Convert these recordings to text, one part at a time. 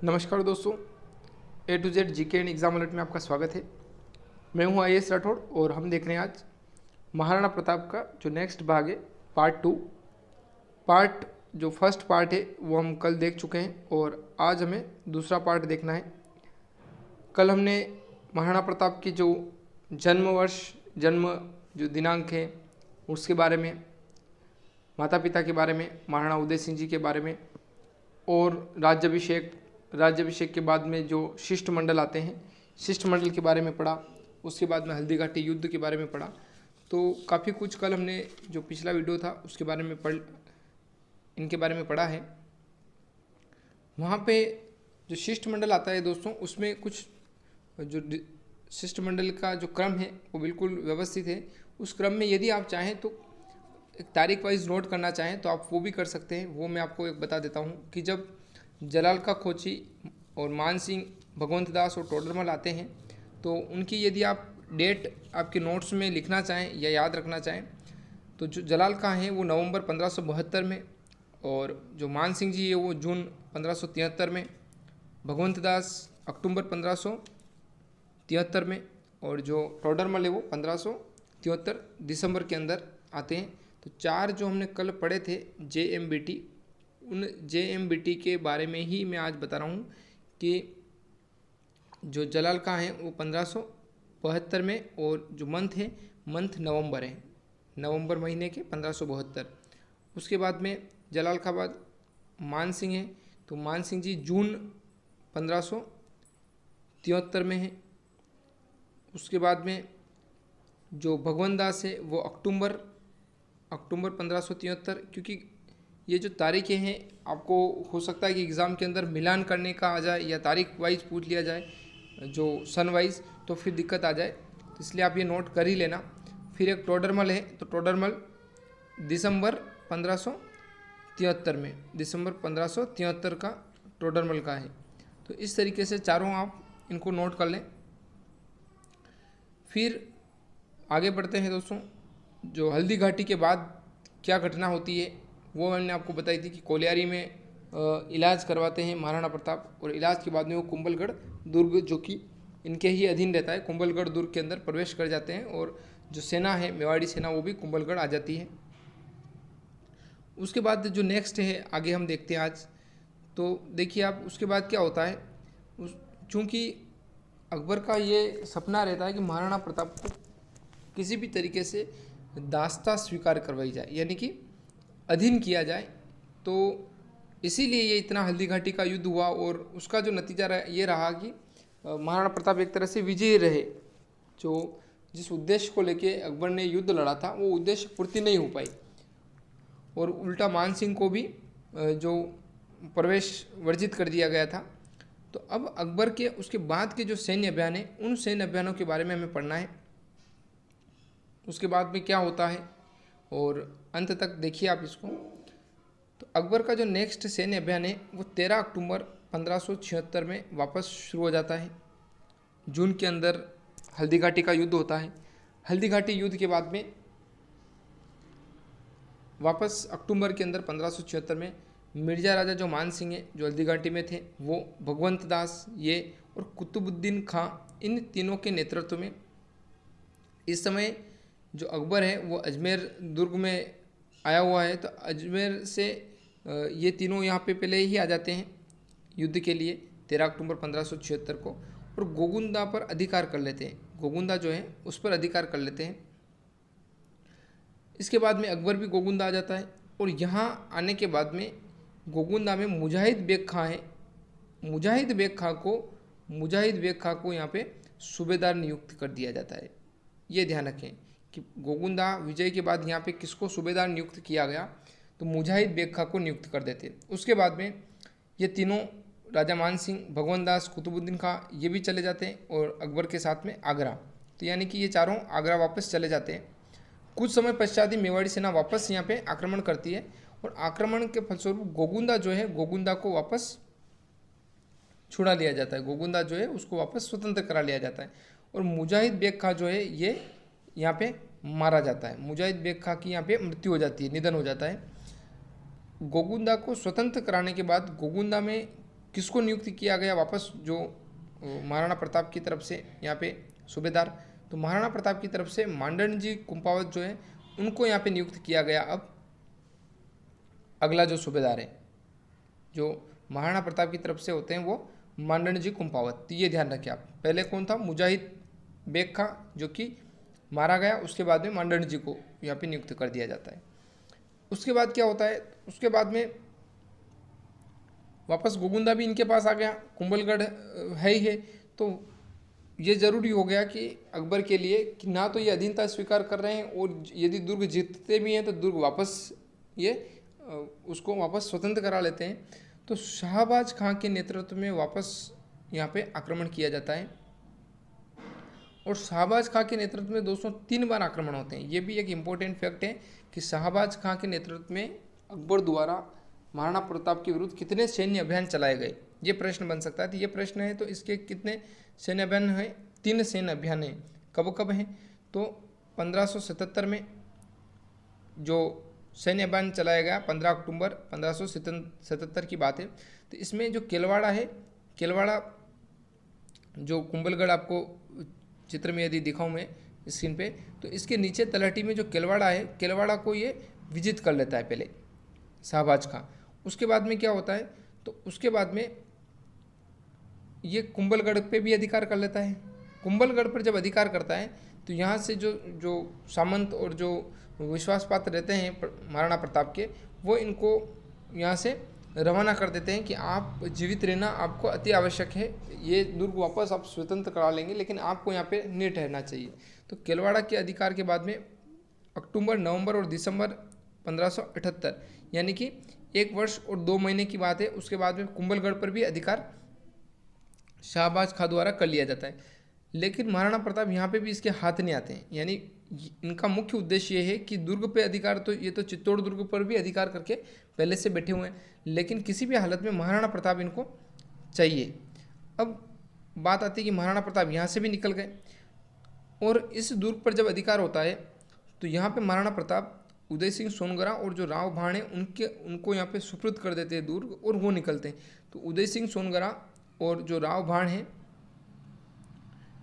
नमस्कार दोस्तों, A to Z GK and exam alert में आपका स्वागत है। मैं हूं आईएएस राठौड़ और हम देख रहे हैं आज महाराणा प्रताप का जो नेक्स्ट भाग है, पार्ट 2। पार्ट जो फर्स्ट पार्ट है वो हम कल देख चुके हैं और आज हमें दूसरा पार्ट देखना है। कल हमने महाराणा प्रताप की जो जन्म जो दिनांक है उसके बारे में, माता पिता के बारे में, महाराणा उदय सिंह जी के बारे में और राज्याभिषेक के बाद में जो शिष्टमंडल आते हैं, शिष्टमंडल के बारे में पढ़ा। उसके बाद में हल्दी घाटी युद्ध के बारे में पढ़ा। तो काफ़ी कुछ कल हमने जो पिछला वीडियो था उसके बारे में इनके बारे में पढ़ा है। वहाँ पे जो शिष्टमंडल आता है दोस्तों, उसमें कुछ जो शिष्टमंडल का जो क्रम है वो बिल्कुल व्यवस्थित है। उस क्रम में यदि आप चाहें तो एक तारीख वाइज नोट करना चाहें तो आप वो भी कर सकते हैं। वो मैं आपको एक बता देता हूँ कि जब जलाल का खोची और मान सिंह, भगवंत दास और टोडरमल आते हैं तो उनकी यदि आप डेट आपके नोट्स में लिखना चाहें या याद रखना चाहें तो जो जलाल का है वो नवंबर 1572 में, और जो मान सिंह जी है वो जून 1573 में, भगवंत दास अक्टूबर 1573 में, और जो टोडरमल है वो 1573 दिसंबर के अंदर आते हैं। तो चार जो हमने कल पढ़े थे JMBT, उन JMBT के बारे में ही मैं आज बता रहा हूँ कि जो जलाल का है वो 1572 में, और जो मंथ नवंबर है, नवंबर महीने के 1572। उसके बाद में जलाल का बाद मान सिंह है, तो मान सिंह जी जून 1573 में है। उसके बाद में जो भगवंत दास है वो अक्टूबर 1573। क्योंकि ये जो तारीखें हैं आपको हो सकता है कि एग्ज़ाम के अंदर मिलान करने का आ जाए या तारीख वाइज पूछ लिया जाए जो सन वाइज, तो फिर दिक्कत आ जाए। तो इसलिए आप ये नोट कर ही लेना। फिर एक टोडरमल है, तो टोडरमल दिसंबर 1573 में, दिसंबर 1573 का टोडरमल का है। तो इस तरीके से चारों आप इनको नोट कर लें। फिर आगे बढ़ते हैं दोस्तों। जो हल्दी घाटी के बाद क्या घटना होती है वो मैंने आपको बताई थी कि कोलियारी में इलाज करवाते हैं महाराणा प्रताप, और इलाज के बाद में वो कुंभलगढ़ दुर्ग जो कि इनके ही अधीन रहता है, कुंभलगढ़ दुर्ग के अंदर प्रवेश कर जाते हैं, और जो सेना है मेवाड़ी सेना वो भी कुंभलगढ़ आ जाती है। उसके बाद जो नेक्स्ट है आगे हम देखते हैं आज। तो देखिए आप, उसके बाद क्या होता है, चूँकि अकबर का ये सपना रहता है कि महाराणा प्रताप को किसी भी तरीके से दास्ता स्वीकार करवाई जाए, यानी कि अधीन किया जाए। तो इसीलिए ये इतना हल्दी घाटी का युद्ध हुआ, और उसका जो नतीजा ये रहा कि महाराणा प्रताप एक तरह से विजयी रहे। जो जिस उद्देश्य को लेके अकबर ने युद्ध लड़ा था वो उद्देश्य पूर्ति नहीं हो पाई, और उल्टा मान सिंह को भी जो प्रवेश वर्जित कर दिया गया था। तो अब अकबर के उसके बाद के जो सैन्य अभियान है उन सैन्य अभियानों के बारे में हमें पढ़ना है। उसके बाद में क्या होता है और अंत तक देखिए आप इसको। तो अकबर का जो नेक्स्ट सैन्य अभियान है वो 13 अक्टूबर 1576 में वापस शुरू हो जाता है। जून के अंदर हल्दी घाटी का युद्ध होता है। हल्दी घाटी युद्ध के बाद में वापस अक्टूबर के अंदर 1576 में मिर्जा राजा जो मान सिंह है जो हल्दी घाटी में थे, वो भगवंत दास ये और कुतुबुद्दीन खां, इन तीनों के नेतृत्व में इस समय जो अकबर है वो अजमेर दुर्ग में आया हुआ है। तो अजमेर से ये तीनों यहाँ पे पहले ही आ जाते हैं युद्ध के लिए 13 अक्टूबर 1576 को, और गोगुंदा पर अधिकार कर लेते हैं। गोगुंदा जो है उस पर अधिकार कर लेते हैं। इसके बाद में अकबर भी गोगुंदा आ जाता है, और यहाँ आने के बाद में गोगुंदा में मुजाहिद बेग खां है। मुजाहिद बेग खां को यहाँ पे सूबेदार नियुक्त कर दिया जाता है। ये ध्यान रखें कि गोगुंदा विजय के बाद यहाँ पे किसको सूबेदार नियुक्त किया गया, तो मुजाहिद बेग खां को नियुक्त कर देते। उसके बाद में ये तीनों राजा मान सिंह, भगवंत दास, कुतुबुद्दीन खां ये भी चले जाते हैं, और अकबर के साथ में आगरा। तो यानी कि ये चारों आगरा वापस चले जाते हैं। कुछ समय पश्चात ही मेवाड़ी सेना वापस यहाँ पे आक्रमण करती है, और आक्रमण के फलस्वरूप गोगुंदा जो है, गोगुंदा को वापस छुड़ा लिया जाता है। गोगुंदा जो है उसको वापस स्वतंत्र करा लिया जाता है, और मुजाहिद बेग खां जो है ये यहाँ पे मारा जाता है। मुजाहिद बेग खां की यहाँ पे मृत्यु हो जाती है, निधन हो जाता है। गोगुंदा को स्वतंत्र कराने के बाद गोगुंदा में किसको नियुक्त किया गया वापस, जो महाराणा प्रताप की तरफ से यहाँ पे सूबेदार, तो महाराणा प्रताप की तरफ से मांडन जी कुंपावत जो है उनको यहाँ पे नियुक्त किया गया। अब अगला जो सूबेदार है जो महाराणा प्रताप की तरफ से होते हैं वो मांडन जी कुंपावत, तो ये ध्यान रखें आप। पहले कौन था, मुजाहिद बेग खां जो कि मारा गया, उसके बाद में मांडन जी को यहाँ पे नियुक्त कर दिया जाता है। उसके बाद क्या होता है, उसके बाद में वापस गोगुंदा भी इनके पास आ गया, कुंभलगढ़ है ही है, तो ये ज़रूरी हो गया कि अकबर के लिए कि ना तो ये अधीनता स्वीकार कर रहे हैं और यदि दुर्ग जीतते भी हैं तो दुर्ग वापस ये उसको वापस स्वतंत्र करा लेते हैं। तो शाहबाज खां के नेतृत्व में वापस यहाँ पे आक्रमण किया जाता है और शाहबाज खां के नेतृत्व में दोस्तों 3 बार आक्रमण होते हैं। ये भी एक इम्पोर्टेंट फैक्ट है कि शाहबाज खां के नेतृत्व में अकबर द्वारा महाराणा प्रताप के विरुद्ध कितने सैन्य अभियान चलाए गए, ये प्रश्न बन सकता है। तो ये प्रश्न है, तो इसके कितने सैन्य अभियान हैं, 3 सैन्य अभियान हैं। कब कब हैं, तो 1577 में जो सैन्य अभियान चलाया गया 15 अक्टूबर 1577 की बात है। तो इसमें जो केलवाड़ा है, केलवाड़ा जो कुंभलगढ़ आपको चित्र में यदि दिखाऊं मैं स्क्रीन पे, तो इसके नीचे तलहटी में जो केलवाड़ा है, केलवाड़ा को ये विजित कर लेता है पहले शाहबाज खां। उसके बाद में क्या होता है, तो उसके बाद में ये कुंभलगढ़ पे भी अधिकार कर लेता है। कुंभलगढ़ पर जब अधिकार करता है तो यहाँ से जो सामंत और जो विश्वास पात्र रहते हैं महाराणा प्रताप के, वो इनको यहाँ से रवाना कर देते हैं कि आप जीवित रहना आपको अति आवश्यक है, ये दुर्ग वापस आप स्वतंत्र करा लेंगे लेकिन आपको यहाँ पे नहीं ठहरना चाहिए। तो केलवाड़ा के अधिकार के बाद में अक्टूबर, नवंबर और दिसंबर 1578 यानी कि 1 वर्ष और 2 महीने की बात है, उसके बाद में कुंभलगढ़ पर भी अधिकार शाहबाज खां द्वारा कर लिया जाता है। लेकिन महाराणा प्रताप यहाँ पे भी इसके हाथ नहीं आते हैं, यानी इनका मुख्य उद्देश्य ये है कि दुर्ग पे अधिकार, तो ये तो चित्तौड़ दुर्ग पर भी अधिकार करके पहले से बैठे हुए हैं, लेकिन किसी भी हालत में महाराणा प्रताप इनको चाहिए। अब बात आती है कि महाराणा प्रताप यहाँ से भी निकल गए और इस दुर्ग पर जब अधिकार होता है तो यहाँ पे महाराणा प्रताप उदय सिंह सोनगरा और जो राव भाण है उनको यहाँ पे सुपुर्द कर देते हैं दुर्ग और वो निकलते हैं। तो उदय सिंह सोनगरा और जो राव भाण हैं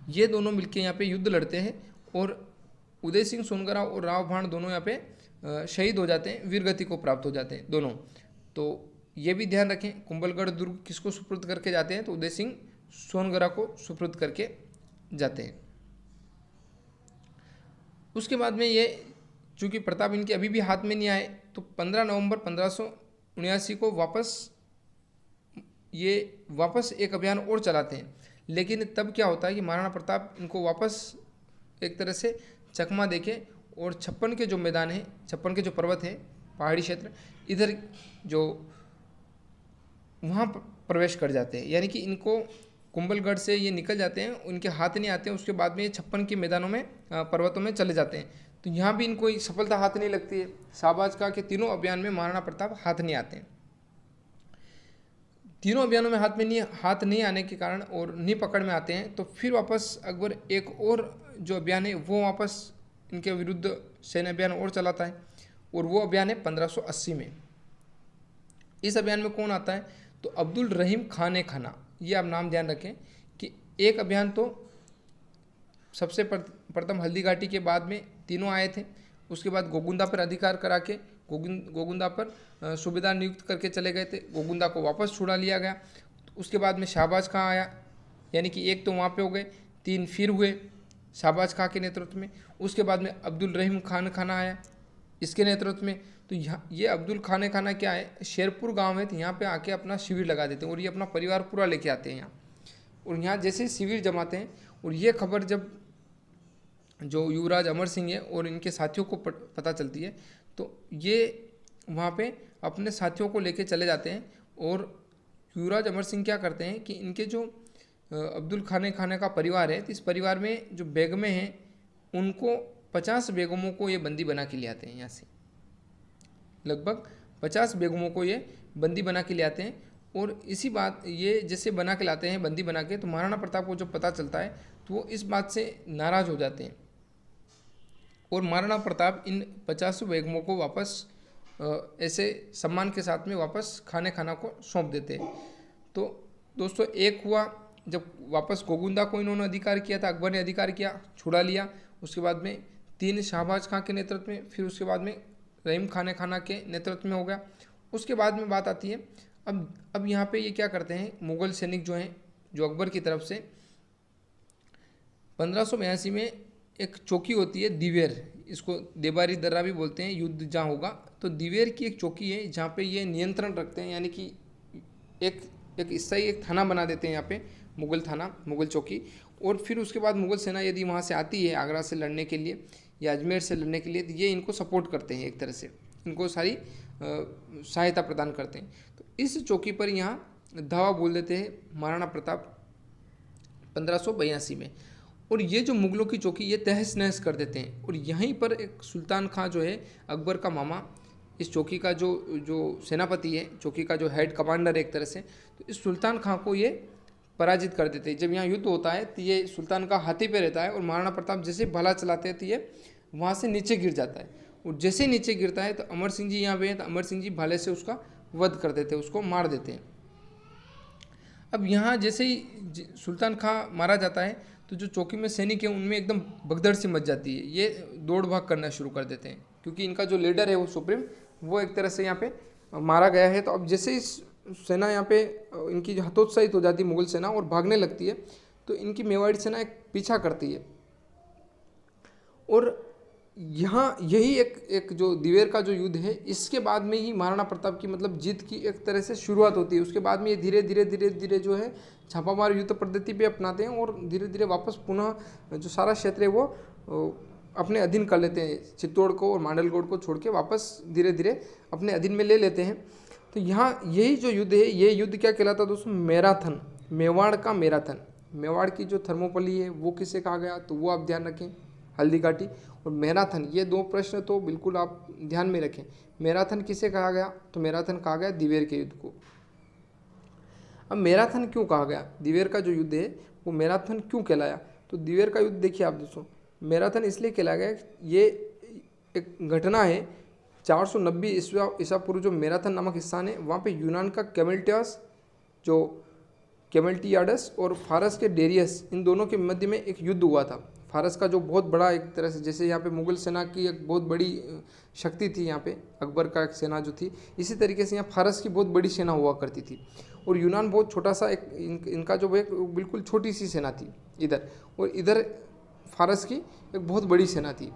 ये दोनों मिलके यहाँ पे युद्ध लड़ते हैं और उदय सिंह सोनगरा और राव भाण दोनों यहाँ पे शहीद हो जाते हैं, वीरगति को प्राप्त हो जाते हैं दोनों। तो ये भी ध्यान रखें, कुंभलगढ़ दुर्ग किसको सुपुर्द करके जाते हैं, तो उदय सिंह सोनगरा को सुपुर्द करके जाते हैं। उसके बाद में ये चूँकि प्रताप इनके अभी भी हाथ में नहीं आए, तो 15 नवंबर 1579 को वापस एक अभियान और चलाते हैं। लेकिन तब क्या होता है कि महाराणा प्रताप इनको वापस एक तरह से चकमा देके और 56 के जो मैदान है, 56 के जो पर्वत है, पहाड़ी क्षेत्र, इधर जो वहाँ प्रवेश कर जाते हैं, यानी कि इनको कुंभलगढ़ से ये निकल जाते हैं, उनके हाथ नहीं आते हैं। उसके बाद में ये 56 के मैदानों में पर्वतों में चले जाते हैं, तो यहाँ भी इनको सफलता हाथ नहीं लगती है। शाहबाज खां के तीनों अभियान में महाराणा प्रताप हाथ नहीं आते हैं। तीनों अभियानों में हाथ नहीं आने के कारण और नहीं पकड़ में आते हैं, तो फिर वापस अकबर एक और जो अभियान है वो वापस इनके विरुद्ध सैन्य अभियान और चलाता है और वो अभियान है 1580 में। इस अभियान में कौन आता है, तो अब्दुल रहीम खान खाना, ये आप नाम ध्यान रखें कि एक अभियान तो सबसे प्रथम हल्दी घाटी के बाद में तीनों आए थे, उसके बाद गोगुंदा पर अधिकार करा के गोगुंदा पर सूबेदार नियुक्त करके चले गए थे, गोगुंदा को वापस छुड़ा लिया गया। तो उसके बाद में शाहबाज खां आया, यानी कि एक तो वहाँ पे हो गए, 3 फिर हुए शाहबाज खां के नेतृत्व में। उसके बाद में अब्दुल रहीम खान खाना आया इसके नेतृत्व में। तो यहाँ ये अब्दुल खान खाना क्या है, शेरपुर गांव है, तो यहाँ पे आके अपना शिविर लगा देते हैं और ये अपना परिवार पूरा लेके आते हैं यहाँ, और यहाँ जैसे शिविर जमाते हैं और ये खबर जब जो युवराज अमर सिंह है और इनके साथियों को पता चलती है, तो ये वहाँ पे अपने साथियों को लेके चले जाते हैं। और युवराज अमर सिंह क्या करते हैं कि इनके जो अब्दुल खान खाना का परिवार है, तो इस परिवार में जो बेगमें हैं उनको 50 बेगमों को ये बंदी बना के ले आते हैं। यहाँ से लगभग 50 बेगमों को ये बंदी बना के ले आते हैं। और इसी बात ये जैसे बना के लाते हैं बंदी बना के, तो महाराणा प्रताप को जब पता चलता है तो वो इस बात से नाराज़ हो जाते हैं और महाराणा प्रताप इन 50 बेगमों को वापस ऐसे सम्मान के साथ में वापस खाना को सौंप देते हैं। तो दोस्तों एक हुआ जब वापस गोगुंदा को इन्होंने अधिकार किया था, अकबर ने अधिकार किया, छुड़ा लिया। उसके बाद में 3 शाहबाज खां के नेतृत्व में, फिर उसके बाद में रहीम खाना के नेतृत्व में हो गया। उसके बाद में बात आती है अब यहाँ पे ये क्या करते हैं, मुग़ल सैनिक जो हैं, जो अकबर की तरफ से 1582 में एक चौकी होती है दिवेर, इसको देबारी दर्रा भी बोलते हैं, युद्ध जहाँ होगा तो दिवेर की एक चौकी है जहाँ पे ये नियंत्रण रखते हैं, यानी कि एक हिस्सा ही एक थाना बना देते हैं यहाँ पे, मुग़ल थाना, मुग़ल चौकी। और फिर उसके बाद मुग़ल सेना यदि वहाँ से आती है आगरा से लड़ने के लिए या अजमेर से लड़ने के लिए, तो ये इनको सपोर्ट करते हैं, एक तरह से इनको सारी सहायता प्रदान करते हैं। तो इस चौकी पर यहाँ धावा बोल देते हैं महाराणा प्रताप 1582 में। और ये जो मुग़लों की चौकी ये तहस नहस कर देते हैं। और यहीं पर एक सुल्तान खां जो है, अकबर का मामा, इस चौकी का जो सेनापति है, चौकी का जो हेड कमांडर है एक तरह से, तो इस सुल्तान खां को ये पराजित कर देते हैं। जब यहाँ युद्ध होता है तो ये सुल्तान का हाथी पे रहता है और महाराणा प्रताप जैसे भाला चलाते हैं तो ये वहाँ से नीचे गिर जाता है। और जैसे नीचे गिरता है तो अमर सिंह जी यहाँ पे हैं, तो अमर सिंह जी भाले से उसका वध कर देते हैं, उसको मार देते हैं। अब यहाँ जैसे ही सुल्तान खां मारा जाता है तो जो चौकी में सैनिक हैं उनमें एकदम भगदड़ सी मच जाती है, ये दौड़ भाग करना शुरू कर देते हैं, क्योंकि इनका जो लीडर है वो सुप्रीम, वो एक तरह से यहाँ पे मारा गया है। तो अब जैसे ही सेना यहाँ पे इनकी हतोत्साहित हो जाती है मुग़ल सेना और भागने लगती है, तो इनकी मेवाड़ी सेना एक पीछा करती है। और यहाँ यही एक जो दिवेर का जो युद्ध है, इसके बाद में ही महाराणा प्रताप की मतलब जीत की एक तरह से शुरुआत होती है। उसके बाद में ये धीरे धीरे जो है छापामार युद्ध पद्धति पे अपनाते हैं और धीरे धीरे वापस पुनः जो सारा क्षेत्र है वो अपने अधीन कर लेते हैं। चित्तौड़ को और मांडलगौड़ को छोड़ के वापस धीरे धीरे अपने अधीन में ले लेते हैं। तो यहाँ यही जो युद्ध है, ये युद्ध क्या कहलाता है दोस्तों, मैराथन, मेवाड़ का मैराथन। मेवाड़ की जो थर्मोपली है वो किसे कहा गया, तो वो आप ध्यान रखें, हल्दी घाटी और मैराथन, ये 2 प्रश्न तो बिल्कुल आप ध्यान में रखें। मैराथन किसे कहा गया, तो मैराथन कहा गया दिवेर के युद्ध को। अब मैराथन क्यों कहा गया, दिवेर का जो युद्ध है वो मैराथन क्यों कहलाया, तो दिवेर का युद्ध देखिए आप दोस्तों, मैराथन इसलिए कहलाया गया, ये एक घटना है 490 ईसा पूर्व, जो मैराथन नामक स्थान है वहाँ पे यूनान का कैमेल्टियास, जो कैमेल्टियाडस और फारस के डेरियस, इन दोनों के मध्य में एक युद्ध हुआ था। फारस का जो बहुत बड़ा एक तरह से, जैसे यहाँ पे मुग़ल सेना की एक बहुत बड़ी शक्ति थी, यहाँ पे अकबर का एक सेना जो थी, इसी तरीके से यहाँ फारस की बहुत बड़ी सेना हुआ करती थी। और यूनान बहुत छोटा सा एक इनका जो एक बिल्कुल छोटी सी सेना थी इधर, और इधर फारस की एक बहुत बड़ी सेना थी।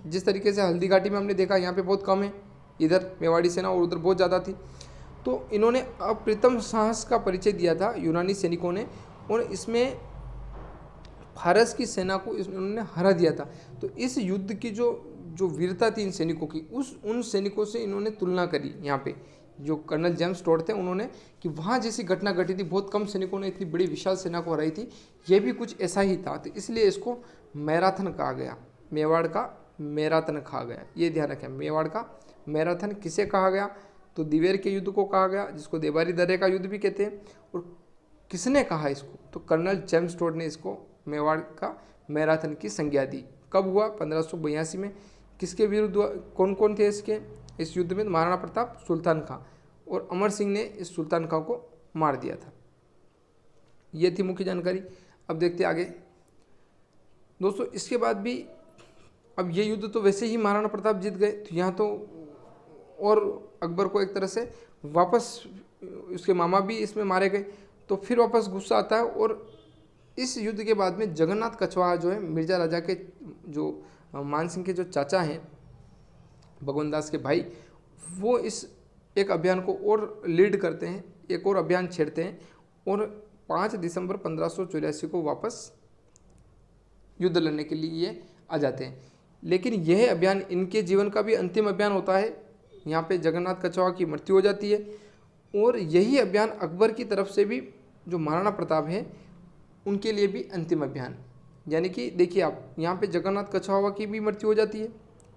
जिस तरीके से हल्दी घाटी में हमने देखा यहाँ पे बहुत कम है, इधर मेवाड़ी सेना, और उधर बहुत ज़्यादा थी। तो इन्होंने अप्रतिम साहस का परिचय दिया था यूनानी सैनिकों ने, और इसमें फारस की सेना को इन्होंने हरा दिया था। तो इस युद्ध की जो वीरता थी इन सैनिकों की, उन सैनिकों से इन्होंने तुलना करी। यहाँ पे जो कर्नल जेम्स टॉड थे उन्होंने, कि वहाँ जैसी घटना घटी थी, बहुत कम सैनिकों ने इतनी बड़ी विशाल सेना को हराई थी, ये भी कुछ ऐसा ही था। तो इसलिए इसको मैराथन कहा गया, मेवाड़ का मैराथन कहा गया। ये ध्यान रखें, मेवाड़ का मैराथन किसे कहा गया, तो दिवेर के युद्ध को कहा गया, जिसको देबारी दर्रे का युद्ध भी कहते हैं। और किसने कहा इसको, तो कर्नल जेम्स टॉड ने इसको मेवाड़ का मैराथन की संज्ञा दी। कब हुआ, 1582 में। किसके विरुद्ध हुआ, कौन कौन थे इस युद्ध में, महाराणा प्रताप, सुल्तान खां, और अमर सिंह ने इस सुल्तान खां को मार दिया था। ये थी मुख्य जानकारी। अब देखते आगे दोस्तों। इसके बाद भी अब ये युद्ध तो वैसे ही महाराणा प्रताप जीत गए, तो यहाँ तो और अकबर को एक तरह से वापस उसके मामा भी इसमें मारे गए, तो फिर वापस गुस्सा आता है। और इस युद्ध के बाद में जगन्नाथ कछवाहा जो है, मिर्जा राजा के जो मान सिंह के जो चाचा हैं, भगवान दास के भाई, वो इस एक अभियान को और लीड करते हैं, एक और अभियान छेड़ते हैं, और 5 दिसंबर 1584 को वापस युद्ध लड़ने के लिए ये आ जाते हैं। लेकिन यह अभियान इनके जीवन का भी अंतिम अभियान होता है। यहाँ पे जगन्नाथ कछवाहा की मृत्यु हो जाती है, और यही अभियान अकबर की तरफ से भी, जो महाराणा प्रताप है, उनके लिए भी अंतिम अभियान। यानी कि देखिए आप, यहाँ पे जगन्नाथ कछवाहा की भी मृत्यु हो जाती है,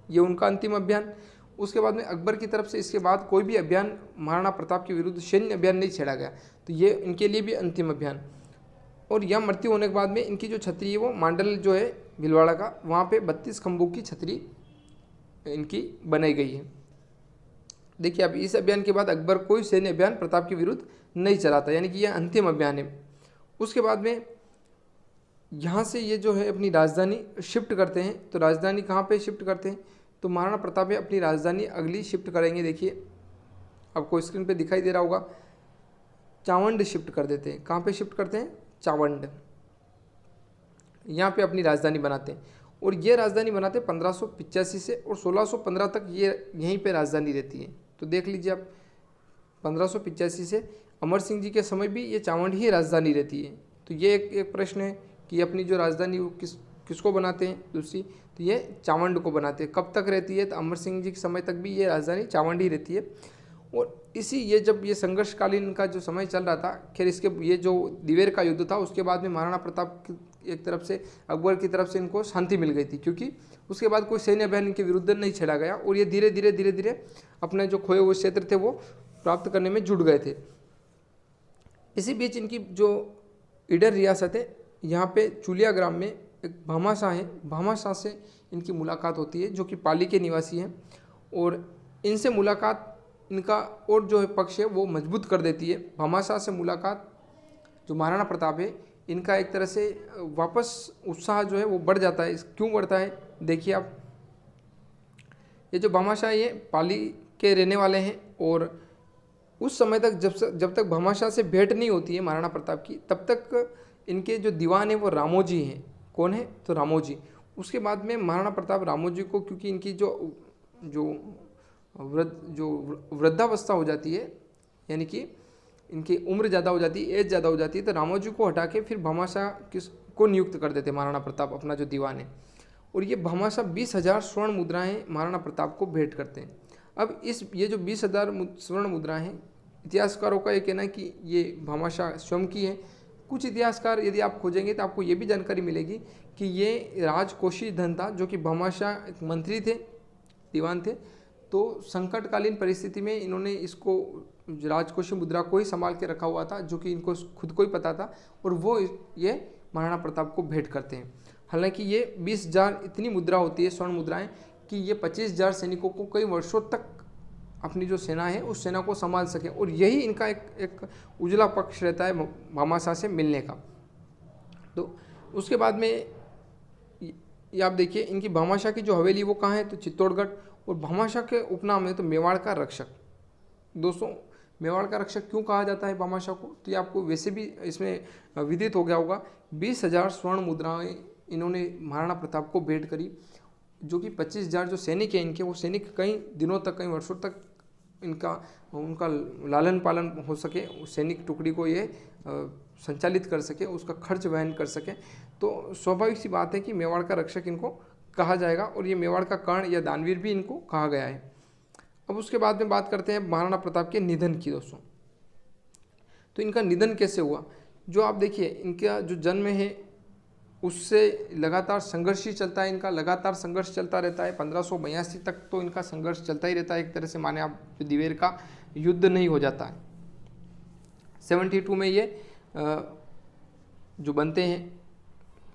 ये उनका अंतिम अभियान। उसके बाद में अकबर की तरफ से इसके बाद कोई भी अभियान महाराणा प्रताप के विरुद्ध सैन्य अभियान नहीं छेड़ा गया, तो ये इनके लिए भी अंतिम अभियान। और यह मृत्यु होने के बाद में इनकी जो छतरी है वो मांडल जो है भीलवाड़ा का, वहाँ पे 32 खंभों की छतरी इनकी बनाई गई है। देखिए अब इस अभियान के बाद अकबर कोई सैन्य अभियान प्रताप के विरुद्ध नहीं चलाता, यानी कि यह अंतिम अभियान है। उसके बाद में यहाँ से ये जो है अपनी राजधानी शिफ्ट करते हैं। तो राजधानी कहाँ पे शिफ्ट करते हैं? तो महाराणा प्रताप अपनी राजधानी अगली शिफ्ट करेंगे। देखिए आपको स्क्रीन पे दिखाई दे रहा होगा, चावंड शिफ्ट कर देते हैं। कहाँ पे शिफ्ट करते हैं? चावंड। यहाँ पे अपनी राजधानी बनाते हैं और ये राजधानी बनाते हैं 1585 से, और 1615 तक ये यहीं पे राजधानी रहती है। तो देख लीजिए आप, 1585 से अमर सिंह जी के समय भी ये चावंड ही राजधानी रहती है। तो ये एक प्रश्न है कि अपनी जो राजधानी वो किसको बनाते हैं दूसरी? तो ये चावंड को बनाते हैं। कब तक रहती है? तो अमर सिंह जी के समय तक भी ये राजधानी चावंड ही रहती है। और ये जब ये संघर्षकालीन का जो समय चल रहा था, खैर इसके ये जो दिवेर का युद्ध था उसके बाद में महाराणा प्रताप की एक तरफ से, अकबर की तरफ से इनको शांति मिल गई थी, क्योंकि उसके बाद कोई सैन्य अभियान इनके विरुद्ध नहीं छेड़ा गया और ये धीरे धीरे अपने जो खोए हुए क्षेत्र थे वो प्राप्त करने में जुट गए थे। इसी बीच इनकी जो ईडर रियासत है, यहाँ पे चुलिया ग्राम में एक भामाशाह है, भामाशाह से इनकी मुलाकात होती है जो कि पाली के निवासी हैं, और इनसे मुलाकात इनका और जो है पक्ष है वो मजबूत कर देती है। भामाशाह से मुलाकात जो महाराणा प्रताप है, इनका एक तरह से वापस उत्साह जो है वो बढ़ जाता है। क्यों बढ़ता है? देखिए आप, ये जो भामाशाह ये पाली के रहने वाले हैं, और उस समय तक जब तक भामाशाह से भेंट नहीं होती है महाराणा प्रताप की, तब तक इनके जो दीवान है वो रामोजी हैं। कौन है? तो रामोजी। उसके बाद में महाराणा प्रताप रामोजी को, क्योंकि इनकी जो वृद्धावस्था हो जाती है, यानी कि इनकी उम्र ज़्यादा हो जाती है, एज ज़्यादा हो जाती है, तो रामोजी को हटा के फिर भामाशाह को नियुक्त कर देते महाराणा प्रताप, अपना जो दीवान है। और ये भामाशाह 20,000 स्वर्ण मुद्राएं महाराणा प्रताप को भेंट करते हैं। अब ये जो 20,000 स्वर्ण मुद्राएं हैं, इतिहासकारों का ये कहना है कि ये भामाशाह स्वयं की है। कुछ इतिहासकार यदि आप खोजेंगे तो आपको ये भी जानकारी मिलेगी कि ये राजकोषीय धन था, जो कि भामाशाह एक मंत्री थे, दीवान थे, तो संकटकालीन परिस्थिति में इन्होंने इसको राजकोषीय मुद्रा को ही संभाल के रखा हुआ था, जो कि इनको खुद को ही पता था, और वो ये महाराणा प्रताप को भेंट करते हैं। हालांकि ये 20,000 इतनी मुद्रा होती है, स्वर्ण मुद्राएं, कि ये 25,000 सैनिकों को कई वर्षों तक अपनी जो सेना है उस सेना को संभाल सके, और यही इनका एक उजला पक्ष रहता है भामाशाह से मिलने का। तो उसके बाद में ये आप देखिए, इनकी भामाशाह की जो हवेली वो कहाँ है? तो चित्तौड़गढ़। और भामाशाह के उपनाम है तो मेवाड़ का रक्षक। दोस्तों, मेवाड़ का रक्षक क्यों कहा जाता है भामाशाह को? तो ये आपको वैसे भी इसमें विदित हो गया होगा। 20,000 स्वर्ण मुद्राएं इन्होंने महाराणा प्रताप को भेंट करी, जो कि 25,000 जो सैनिक हैं इनके, वो सैनिक कई दिनों तक, कई वर्षों तक उनका लालन पालन हो सके, सैनिक टुकड़ी को ये संचालित कर सके, उसका खर्च वहन कर सके। तो स्वाभाविक सी बात है कि मेवाड़ का रक्षक इनको कहा जाएगा, और ये मेवाड़ का कर्ण या दानवीर भी इनको कहा गया है। अब उसके बाद में बात करते हैं महाराणा प्रताप के निधन की। दोस्तों, तो इनका निधन कैसे हुआ? जो आप देखिए, इनका जो जन्म है उससे लगातार संघर्ष ही चलता है, इनका लगातार संघर्ष चलता रहता है। 1582 तक तो इनका संघर्ष चलता ही रहता है, एक तरह से माने आप, जो दिवेर का युद्ध नहीं हो जाता है। 72 में ये जो बनते हैं,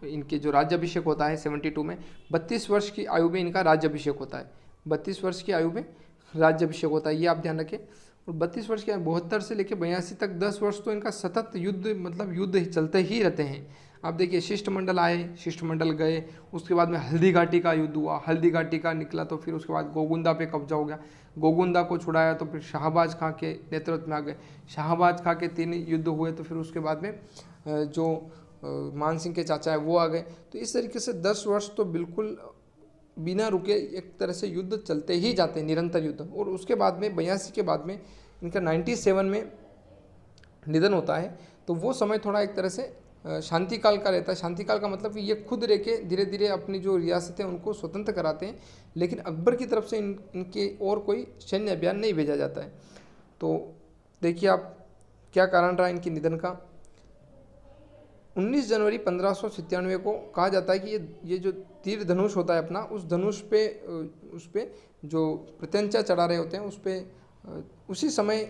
इनके जो राज्याभिषेक होता है 72 में, 32 वर्ष की आयु में इनका राज्याभिषेक होता है। 32 वर्ष की आयु में राज्याभिषेक होता है, ये आप ध्यान रखें। और 32 वर्ष के 72 से लेकर 82 तक 10 वर्ष तो इनका सतत युद्ध, मतलब युद्ध चलते ही रहते हैं। आप देखिए, शिष्टमंडल आए, शिष्टमंडल गए, उसके बाद में हल्दी घाटी का युद्ध हुआ, हल्दी घाटी का निकला तो फिर उसके बाद गोगुंदा पे कब्जा हो गया, गोगुंदा को छुड़ाया तो फिर शाहबाज खां के नेतृत्व में आ गए, शाहबाज खां के 3 युद्ध हुए, तो फिर उसके बाद में जो मान सिंह के चाचा है वो आ गए। तो इस तरीके से 10 वर्ष तो बिल्कुल बिना रुके एक तरह से युद्ध चलते ही जाते हैं, निरंतर युद्ध। और उसके बाद में 82 के बाद में इनका 97 में निधन होता है। तो वो समय थोड़ा एक तरह से शांतिकाल का रहता है। शांतिकाल का मतलब कि ये खुद रह के धीरे धीरे अपनी जो रियासतें उनको स्वतंत्र कराते हैं, लेकिन अकबर की तरफ से इनके और कोई सैन्य अभियान नहीं भेजा जाता है। तो देखिए आप, क्या कारण रहा इनके निधन का। 19 जनवरी 1597 को कहा जाता है कि ये जो तीर धनुष होता है अपना, उस धनुष पे उस पे जो प्रत्यंचा चढ़ा रहे होते हैं उस पे उसी समय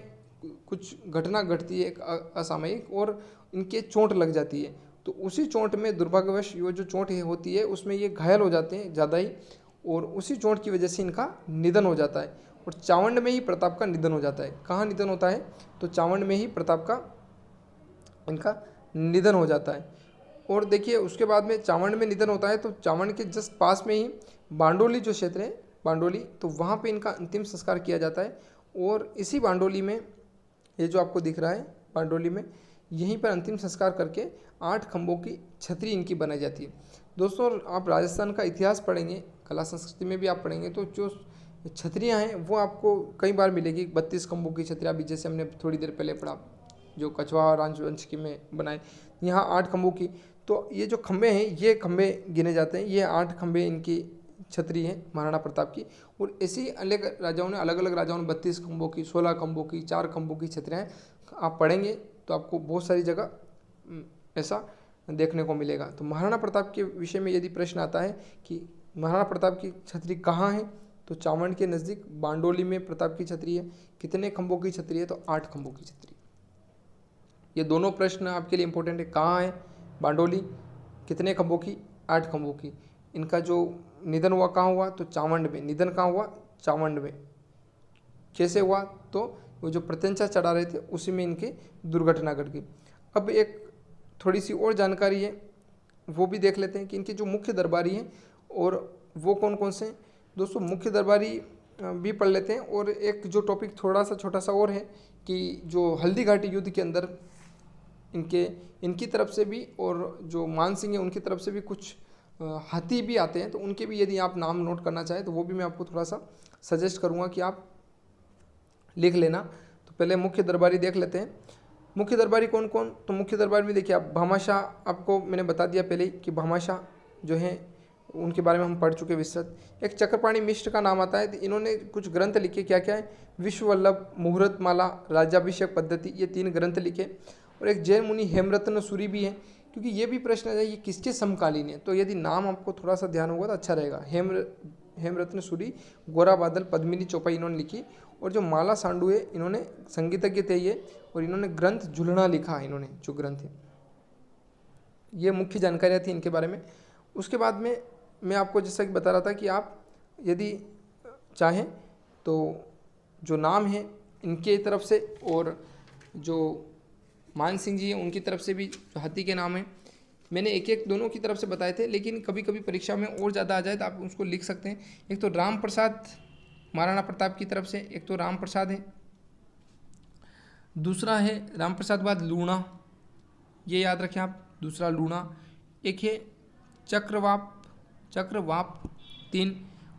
कुछ घटना घटती है, एक असामयिक, और इनके चोट लग जाती है। तो उसी चोट में दुर्भाग्यवश ये जो चोट होती है उसमें ये घायल हो जाते हैं ज़्यादा ही, और उसी चोट की वजह से इनका निधन हो जाता है। और चावंड में ही प्रताप का निधन हो जाता है। कहाँ निधन होता है? तो चावंड में ही प्रताप का इनका निधन हो जाता है। और देखिए उसके बाद में चावंड में निधन होता है तो चावंड के जस्ट पास में ही बांडोली जो क्षेत्र है, बांडोली, तो वहाँ पे इनका अंतिम संस्कार किया जाता है। और इसी बांडोली में, ये जो आपको दिख रहा है बांडोली में, यहीं पर अंतिम संस्कार करके 8 खंभों की छतरी इनकी बनाई जाती है। दोस्तों आप राजस्थान का इतिहास पढ़ेंगे, कला संस्कृति में भी आप पढ़ेंगे, तो जो छतरियाँ हैं वो आपको कई बार मिलेगी। 32 खंभों की छतरियाँ भी, जैसे हमने थोड़ी देर पहले पढ़ा, जो कछवाहा राजवंश की में बनाए, यहाँ 8 खंभों की। तो ये जो खंभे हैं ये खंभे गिने जाते हैं, ये 8 खंभे इनकी छतरी है महाराणा प्रताप की। और ऐसी अलग राजाओं ने, अलग अलग राजाओं ने 32 खंभों की, 16 खंभों की, 4 खंभों की छतरियाँ आप पढ़ेंगे तो आपको बहुत सारी जगह ऐसा देखने को मिलेगा। तो महाराणा प्रताप के विषय में यदि प्रश्न आता है कि महाराणा प्रताप की छतरी कहाँ है, तो चावंड के नज़दीक बांडोली में प्रताप की छतरी है। कितने खंभों की छतरी है? तो 8 खंभों की छतरी। ये दोनों प्रश्न आपके लिए इंपॉर्टेंट है। कहाँ है बांडोली? कितने खंभों की? 8 खंभों की। इनका जो निधन हुआ कहाँ हुआ? तो चावंड में। निधन कहाँ हुआ? चावंड में। कैसे हुआ? तो वो जो प्रत्यंचा चढ़ा रहे थे उसी में इनकी दुर्घटना घट गई। अब एक थोड़ी सी और जानकारी है, वो भी देख लेते हैं कि इनके जो मुख्य दरबारी हैं और वो कौन कौन से हैं। दोस्तों मुख्य दरबारी भी पढ़ लेते हैं। और एक जो टॉपिक थोड़ा सा छोटा सा और है कि जो हल्दी घाटी युद्ध के अंदर इनकी तरफ से भी और जो मान सिंह है उनकी तरफ से भी कुछ हाथी भी आते हैं, तो उनके भी यदि आप नाम नोट करना चाहें तो वो भी मैं आपको थोड़ा सा सजेस्ट करूँगा कि आप लिख लेना। तो पहले मुख्य दरबारी देख लेते हैं। मुख्य दरबारी कौन कौन? तो मुख्य दरबारी में देखिए आप भामाशाह, आपको मैंने बता दिया पहले ही कि भामाशाह जो हैं उनके बारे में हम पढ़ चुके विस्तृत। एक चक्रपाणी मिश्र का नाम आता है, तो इन्होंने कुछ ग्रंथ लिखे। क्या क्या है? विश्व वल्लभ, मुहूर्त माला, राज्याभिषेक पद्धति, ये 3 ग्रंथ लिखे। और एक जैन मुनि हेमरत्न सूरी भी है, क्योंकि ये भी प्रश्न है ये किसके समकालीन है, तो यदि नाम आपको थोड़ा सा ध्यान होगा तो अच्छा रहेगा। हेमरत्न सूरी, गोरा बादल, पद्मिनी चौपाई इन्होंने लिखी। और जो माला सांडू है इन्होंने संगीतज्ञ थे ये, और इन्होंने ग्रंथ झुलना लिखा। इन्होंने जो ग्रंथ है, ये मुख्य जानकारियाँ थी इनके बारे में। उसके बाद में मैं आपको जैसा कि बता रहा था कि आप यदि चाहें तो जो नाम है इनके तरफ से और जो मान सिंह जी हैं उनकी तरफ से भी जो हाथी के नाम हैं, मैंने एक एक दोनों की तरफ से बताए थे, लेकिन कभी कभी परीक्षा में और ज़्यादा आ जाए तो आप उसको लिख सकते हैं। एक तो राम प्रसाद महाराणा प्रताप की तरफ से, एक तो राम प्रसाद है, दूसरा है राम प्रसाद बाद लूणा, ये याद रखें आप, दूसरा लूणा। एक है चक्रवाप 3,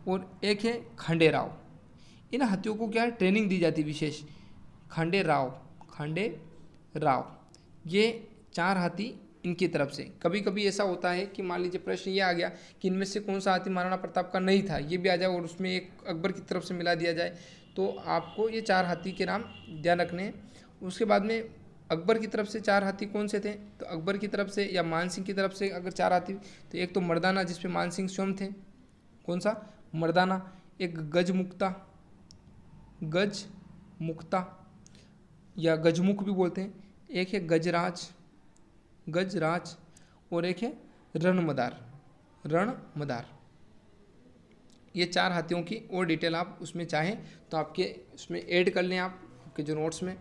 और एक है खंडेराव। इन हाथियों को क्या है, ट्रेनिंग दी जाती विशेष। खंडेराव, ये 4 हाथी इनकी तरफ से। कभी कभी ऐसा होता है कि मान लीजिए प्रश्न ये आ गया कि इनमें से कौन सा हाथी महाराणा प्रताप का नहीं था, ये भी आ जाए और उसमें एक अकबर की तरफ से मिला दिया जाए, तो आपको ये 4 हाथी के नाम ध्यान रखने हैं। उसके बाद में अकबर की तरफ से 4 हाथी कौन से थे, तो अकबर की तरफ से या मान सिंह की तरफ से अगर 4 हाथी, तो एक तो मर्दाना जिसपे मान सिंह स्वयं थे, कौन सा? मर्दाना। एक गजमुक्ता या गजमुख भी बोलते हैं। एक है गजराज, और एक है रणमदार। ये 4 हाथियों की और डिटेल आप उसमें चाहें तो आपके उसमें ऐड कर लें आप आपके जो नोट्स में।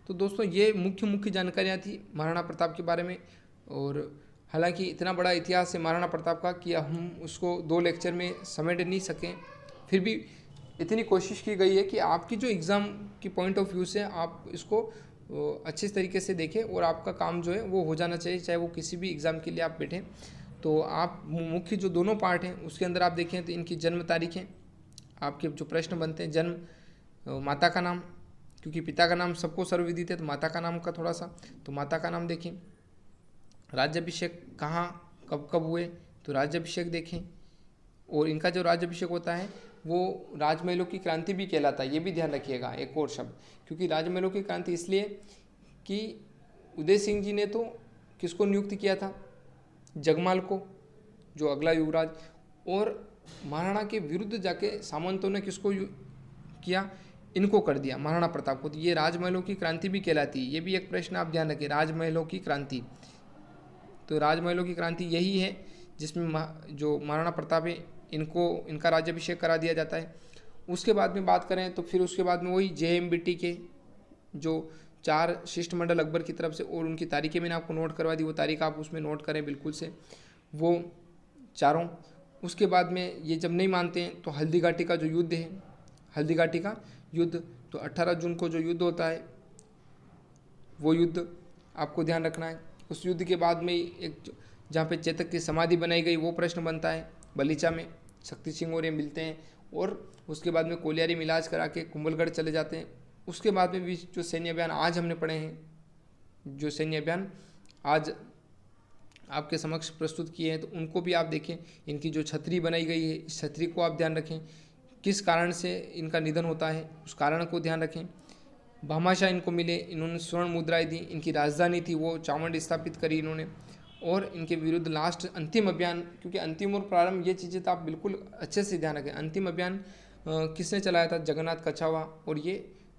तो दोस्तों ये मुख्य जानकारियाँ थी महाराणा प्रताप के बारे में। और हालांकि इतना बड़ा इतिहास है महाराणा प्रताप का कि हम उसको 2 लेक्चर में समेट नहीं सकें, फिर भी इतनी कोशिश की गई है कि आपकी जो एग्ज़ाम की पॉइंट ऑफ व्यू से आप इसको अच्छे तरीके से देखें और आपका काम जो है वो हो जाना चाहिए, चाहे वो किसी भी एग्ज़ाम के लिए आप बैठें। तो आप मुख्य जो दोनों पार्ट हैं उसके अंदर आप देखें तो इनकी जन्म तारीखें, आपके जो प्रश्न बनते हैं, जन्म, माता का नाम, क्योंकि पिता का नाम सबको सर्वविदित है तो माता का नाम का थोड़ा सा, तो माता का नाम देखें। राज्याभिषेक कहाँ कब हुए, तो राज्याभिषेक देखें। और इनका जो राज्याभिषेक होता है वो राजमहलों की क्रांति भी कहलाता है, ये भी ध्यान रखिएगा एक और शब्द, क्योंकि राजमहलों की क्रांति इसलिए कि उदय सिंह जी ने तो किसको नियुक्त किया था, जगमाल को, जो अगला युवराज, और महाराणा के विरुद्ध जाके सामंतों ने किसको किया, इनको कर दिया, महाराणा प्रताप को। तो ये राजमहलों की क्रांति भी कहलाती है, ये भी एक प्रश्न आप ध्यान रखें, राजमहलों की क्रांति। तो राजमहलों की क्रांति यही है जिसमें जो महाराणा प्रताप है इनका राज्याभिषेक करा दिया जाता है। उसके बाद में बात करें तो फिर उसके बाद में वही JMBT के जो 4 शिष्टमंडल अकबर की तरफ से, और उनकी तारीखें मैंने आपको नोट करवा दी, वो तारीख आप उसमें नोट करें बिल्कुल से, वो चारों। उसके बाद में ये जब नहीं मानते हैं तो हल्दी घाटी का जो युद्ध है, हल्दी घाटी का युद्ध, तो 18 जून को जो युद्ध होता है वो युद्ध आपको ध्यान रखना है। उस युद्ध के बाद में एक जहाँ पे चेतक की समाधि बनाई गई वो प्रश्न बनता है, बलीचा में शक्ति सिंह और ये मिलते हैं, और उसके बाद में कोलियारी में इलाज करा के कुंभलगढ़ चले जाते हैं। उसके बाद में भी जो सैन्य अभियान आज हमने पढ़े हैं, जो सैन्य अभियान आज आपके समक्ष प्रस्तुत किए हैं, तो उनको भी आप देखें। इनकी जो छतरी बनाई गई है, इस छतरी को आप ध्यान रखें, किस कारण से इनका निधन होता है उस कारण को ध्यान रखें। भामाशाह इनको मिले, इन्होंने स्वर्ण मुद्राएं दी, इनकी राजधानी थी वो चामुंड स्थापित करी इन्होंने, और इनके विरुद्ध लास्ट अंतिम अभियान, क्योंकि अंतिम और प्रारंभ ये चीज़ें तो आप बिल्कुल अच्छे से ध्यान रखें। अंतिम अभियान किसने चलाया था? जगन्नाथ कछावा, और ये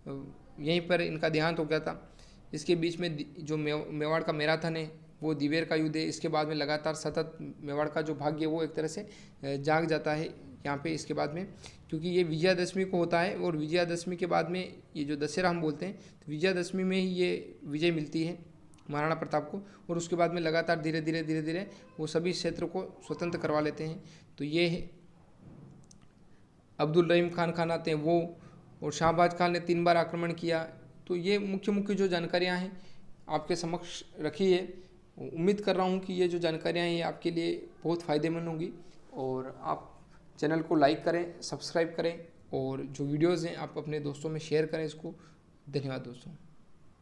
यहीं पर इनका देहांत हो गया था। इसके बीच में जो मेवाड़ का मैराथन है वो दिवेर का युद्ध है। इसके बाद में लगातार सतत मेवाड़ का जो भाग्य वो एक तरह से जाग जाता है यहाँ पे। इसके बाद में क्योंकि ये विजयादशमी को होता है, और विजयादशमी के बाद में ये जो दशहरा हम बोलते हैं, तो विजयादशमी में ही ये विजय मिलती है महाराणा प्रताप को, और उसके बाद में लगातार धीरे धीरे वो सभी क्षेत्र को स्वतंत्र करवा लेते हैं। तो ये अब्दुल रहीम खान आते हैं वो, और शाहबाज खान ने 3 बार आक्रमण किया। तो ये मुख्य जो जानकारियाँ हैं आपके समक्ष रखी है। उम्मीद कर रहा हूँ कि ये जो जानकारियाँ हैं ये आपके लिए बहुत फ़ायदेमंद होंगी, और आप चैनल को लाइक करें, सब्सक्राइब करें, और जो वीडियोज़ हैं आप अपने दोस्तों में शेयर करें इसको। धन्यवाद दोस्तों।